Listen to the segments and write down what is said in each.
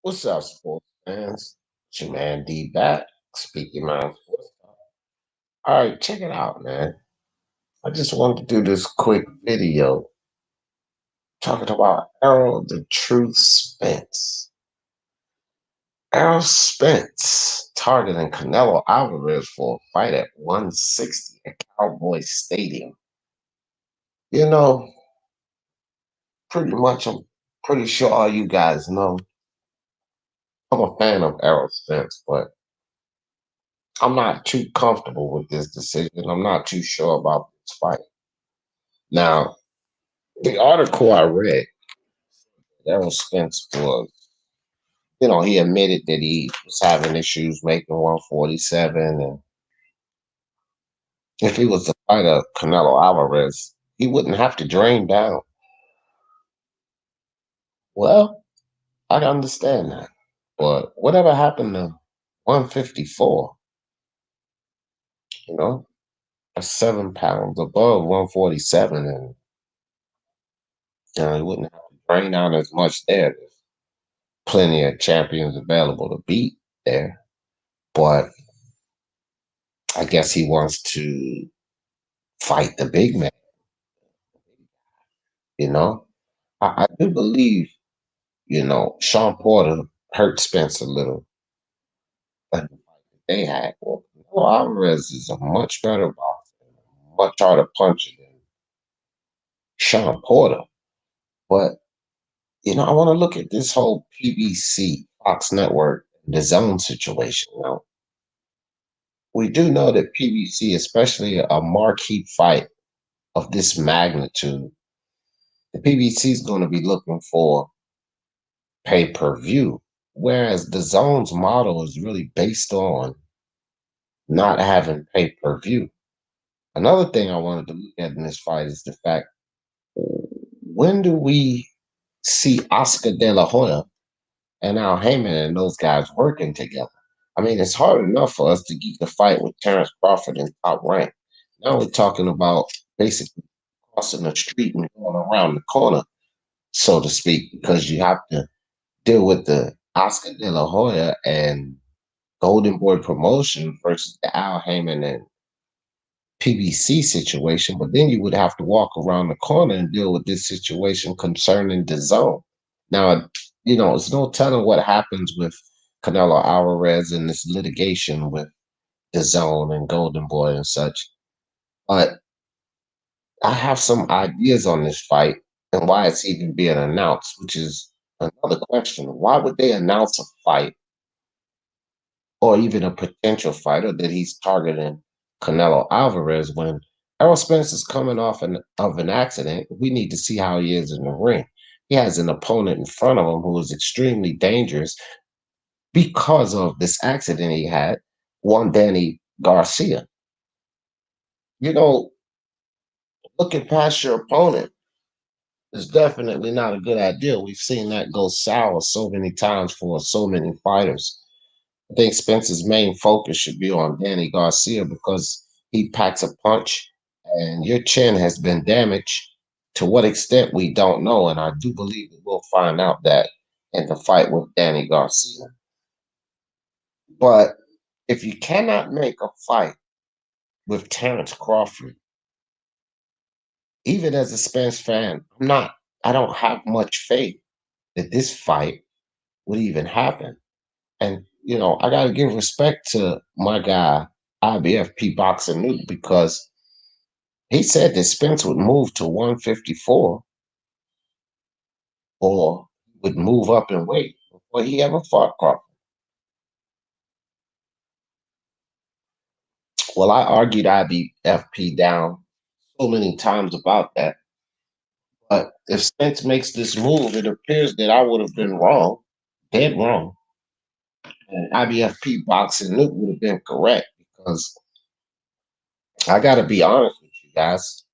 What's up, sports fans? It's your man D back, speaking my sports. All right, check it out, man. I just wanted to do this quick video talking about Errol the Truth Spence. Errol Spence targeting Canelo Alvarez for a fight at 160 at Cowboy Stadium. You know, pretty much, I'm pretty sure all you guys know I'm a fan of Errol Spence, but I'm not too comfortable with this decision. I'm not too sure about this fight. Now, the article I read, Errol Spence was, he admitted that he was having issues making 147. And if he was to fight a Canelo Alvarez, he wouldn't have to drain down. Well, I understand that. But whatever happened to 154, you know, that's 7 pounds above 147. And, he wouldn't have to drain down as much there. There's plenty of champions available to beat there. But I guess he wants to fight the big man, you know? I do believe, Sean Porter hurt Spence a little, but they had, well, Alvarez is a much better boxer, much harder puncher than Sean Porter. But, I want to look at this whole PBC, Fox Network, the zone situation. We do know that PBC, especially a marquee fight of this magnitude, the PBC is going to be looking for pay-per-view, whereas the zone's model is really based on not having pay-per-view. Another thing I wanted to look at in this fight is the fact, when do we see Oscar De La Hoya and Al Heyman and those guys working together? I mean, it's hard enough for us to get the fight with Terence Crawford in Top Rank. Now we're talking about basically crossing the street and going around the corner, so to speak, because you have to deal with the Oscar De La Hoya and Golden Boy promotion versus the Al Heyman and PBC situation. But then you would have to walk around the corner and deal with this situation concerning the zone. Now, it's no telling what happens with Canelo Alvarez and this litigation with the zone and Golden Boy and such. But I have some ideas on this fight and why it's even being announced, which is another question. Why would they announce a fight or even a potential fighter that he's targeting Canelo Alvarez when Errol Spence is coming off of an accident? We need to see how he is in the ring. He has an opponent in front of him who is extremely dangerous because of this accident he had, one Danny Garcia. Looking past your opponent is definitely not a good idea. We've seen that go sour so many times for so many fighters. I think Spence's main focus should be on Danny Garcia because he packs a punch and your chin has been damaged. To what extent, we don't know. And I do believe that we'll find out that in the fight with Danny Garcia. But if you cannot make a fight with Terence Crawford, even as a Spence fan, I don't have much faith that this fight would even happen. And, I got to give respect to my guy, IBFP Boxing Nuke, because he said that Spence would move to 154 or would move up in weight before he ever fought Crawford. Well, I argued IBFP down so many times about that. But if Spence makes this move, it appears that I would have been wrong, dead wrong. And IBFP Boxing Nuke would have been correct because I got to be honest with you guys.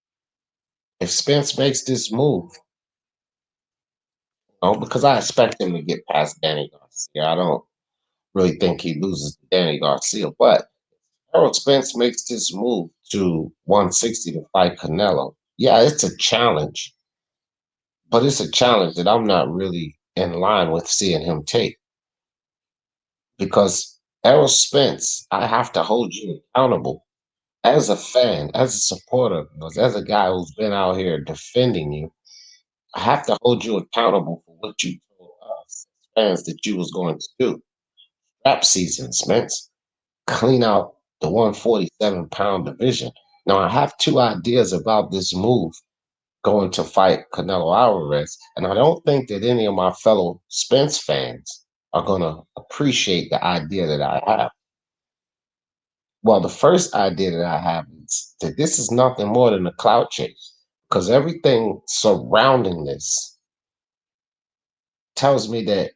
If Spence makes this move, because I expect him to get past Danny Garcia. I don't really think he loses to Danny Garcia. But Errol Spence makes this move to 160 to fight Canelo. Yeah, it's a challenge, but it's a challenge that I'm not really in line with seeing him take because Errol Spence, I have to hold you accountable as a fan, as a supporter, as a guy who's been out here defending you. I have to hold you accountable for what you told us fans that you was going to do. Rap season, Spence. Clean out the 147-pound division. Now, I have two ideas about this move going to fight Canelo Alvarez, and I don't think that any of my fellow Spence fans are going to appreciate the idea that I have. Well, the first idea that I have is that this is nothing more than a clout chase because everything surrounding this tells me that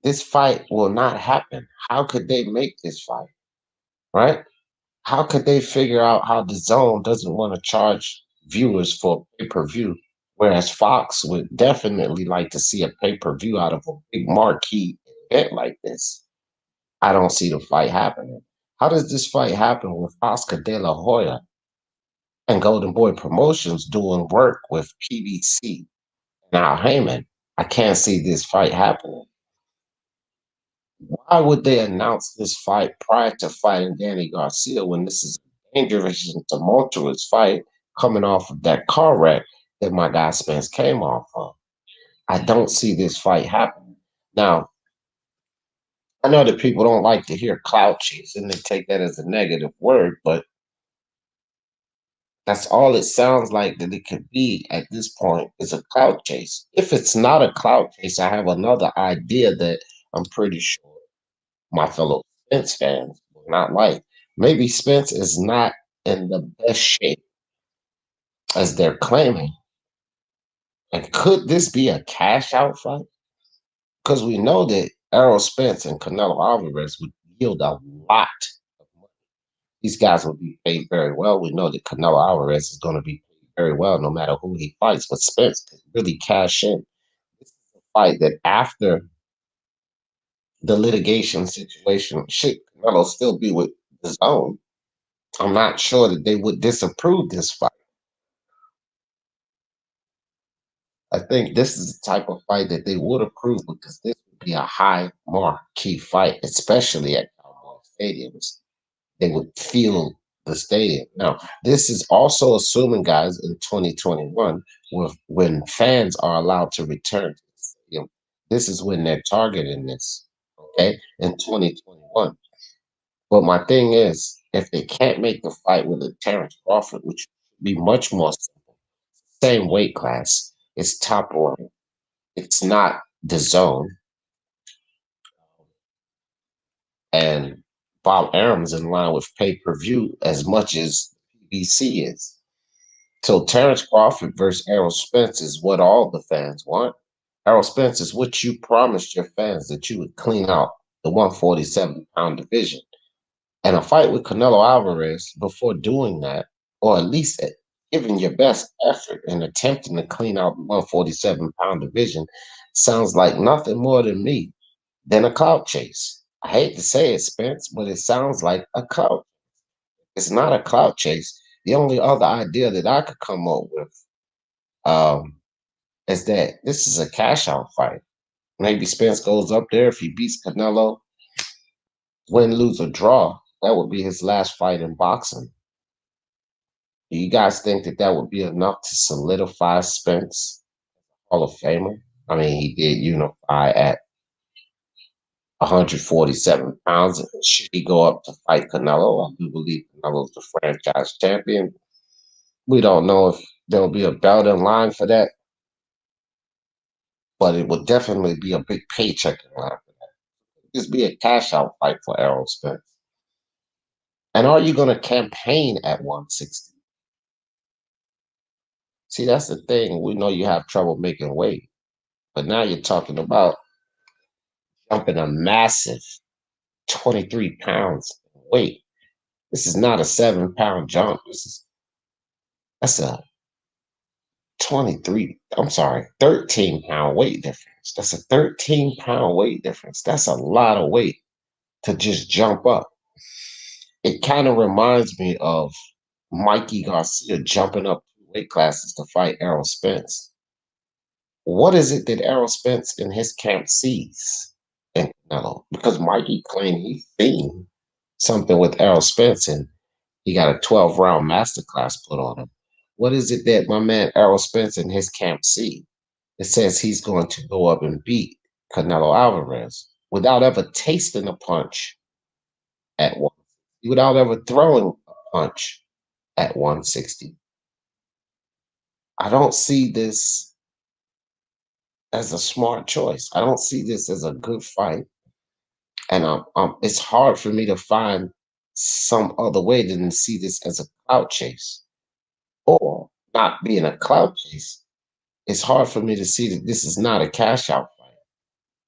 this fight will not happen. How could they make this fight? Right? How could they figure out how the zone doesn't want to charge viewers for pay-per-view, whereas Fox would definitely like to see a pay-per-view out of a big marquee event like this? I don't see the fight happening. How does this fight happen with Oscar De La Hoya and Golden Boy Promotions doing work with PBC and Al Heyman? I can't see this fight happening. Why would they announce this fight prior to fighting Danny Garcia when this is a dangerous and tumultuous fight coming off of that car wreck that my guy Spence came off of? I don't see this fight happening. Now, I know that people don't like to hear clout chase and they take that as a negative word, but that's all it sounds like that it could be at this point is a clout chase. If it's not a clout chase, I have another idea that I'm pretty sure my fellow Spence fans will not like. Maybe Spence is not in the best shape as they're claiming. And could this be a cash out fight? Because we know that Errol Spence and Canelo Alvarez would yield a lot of money. These guys will be paid very well. We know that Canelo Alvarez is going to be paid very well no matter who he fights, but Spence could really cash in. This is a fight that after the litigation situation, should Canelo still be with the zone? I'm not sure that they would disapprove this fight. I think this is the type of fight that they would approve because this would be a high marquee fight, especially at Cowboy stadiums. They would feel the stadium. Now, this is also assuming, guys, in 2021, when fans are allowed to return to the stadium. This is when they're targeting this, okay, in 2021. But my thing is, if they can't make the fight with a Terence Crawford, which would be much more simple, same weight class, it's top order, it's not the zone, and Bob Arum's in line with pay per view as much as PBC is. So Terence Crawford versus Errol Spence is what all the fans want. Errol Spence is what you promised your fans that you would clean out the 147-pound division. And a fight with Canelo Alvarez before doing that, or at least giving your best effort and attempting to clean out the 147-pound division, sounds like nothing more than me than a clout chase. I hate to say it, Spence, but it sounds like a clout. It's not a clout chase. The only other idea that I could come up with um, is that this is a cash out fight. Maybe Spence goes up there if he beats Canelo, win, lose, or draw. That would be his last fight in boxing. Do you guys think that that would be enough to solidify Spence Hall of Famer? I mean, he did unify at 147 pounds. Should he go up to fight Canelo? I do believe Canelo's the franchise champion. We don't know if there'll be a belt in line for that, but it would definitely be a big paycheck in line for that. Just be a cash out fight for Errol Spence. And are you going to campaign at 160? See, that's the thing. We know you have trouble making weight, but now you're talking about jumping a massive 23 pounds in weight. This is not a 7-pound jump. That's a 23, I'm sorry, 13-pound weight difference. That's a 13-pound weight difference. That's a lot of weight to just jump up. It kind of reminds me of Mikey Garcia jumping up weight classes to fight Errol Spence. What is it that Errol Spence in his camp sees in Canelo? Because Mikey claimed he seen something with Errol Spence and he got a 12-round masterclass put on him. What is it that my man Errol Spence in his camp see? It says he's going to go up and beat Canelo Alvarez without ever tasting a punch at one, without ever throwing a punch at 160. I don't see this as a smart choice. I don't see this as a good fight. And it's hard for me to find some other way than to see this as a clout chase or not being a clout chase. It's hard for me to see that this is not a cash out fight.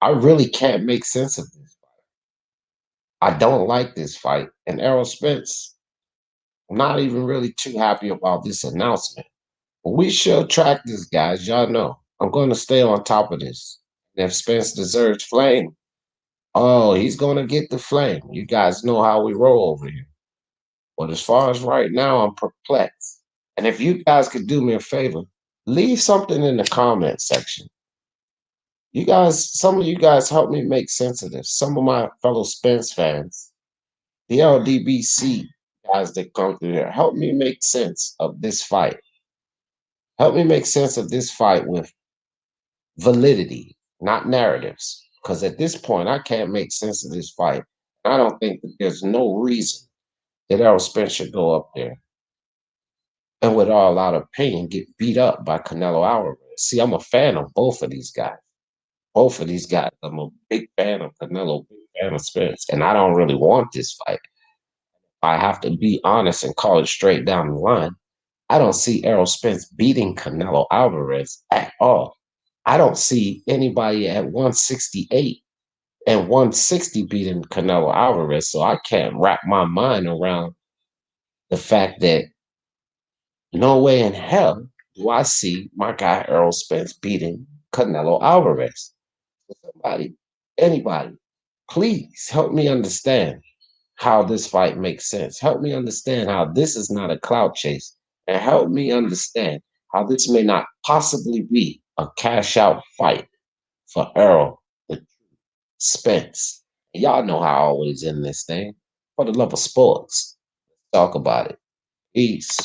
I really can't make sense of this. I don't like this fight. And Errol Spence, I'm not even really too happy about this announcement. But we shall track this, guys. Y'all know. I'm going to stay on top of this. And if Spence deserves flame, oh, he's going to get the flame. You guys know how we roll over here. But as far as right now, I'm perplexed. And if you guys could do me a favor, leave something in the comment section. You guys, some of you guys help me make sense of this. Some of my fellow Spence fans, the LDBC guys that come through here, help me make sense of this fight. Help me make sense of this fight with validity, not narratives. Because at this point, I can't make sense of this fight. I don't think that there's no reason that Errol Spence should go up there and with all out of pain get beat up by Canelo Alvarez. See, I'm a fan of both of these guys. Both of these guys. I'm a big fan of Canelo, big fan of Spence, and I don't really want this fight. I have to be honest and call it straight down the line. I don't see Errol Spence beating Canelo Alvarez at all. I don't see anybody at 168 and 160 beating Canelo Alvarez, so I can't wrap my mind around the fact that no way in hell do I see my guy Errol Spence beating Canelo Alvarez. Somebody, anybody, please help me understand how this fight makes sense. Help me understand how this is not a clout chase. And help me understand how this may not possibly be a cash out fight for Errol the Spence. Y'all know how I always end this thing. For the love of sports, talk about it. Peace.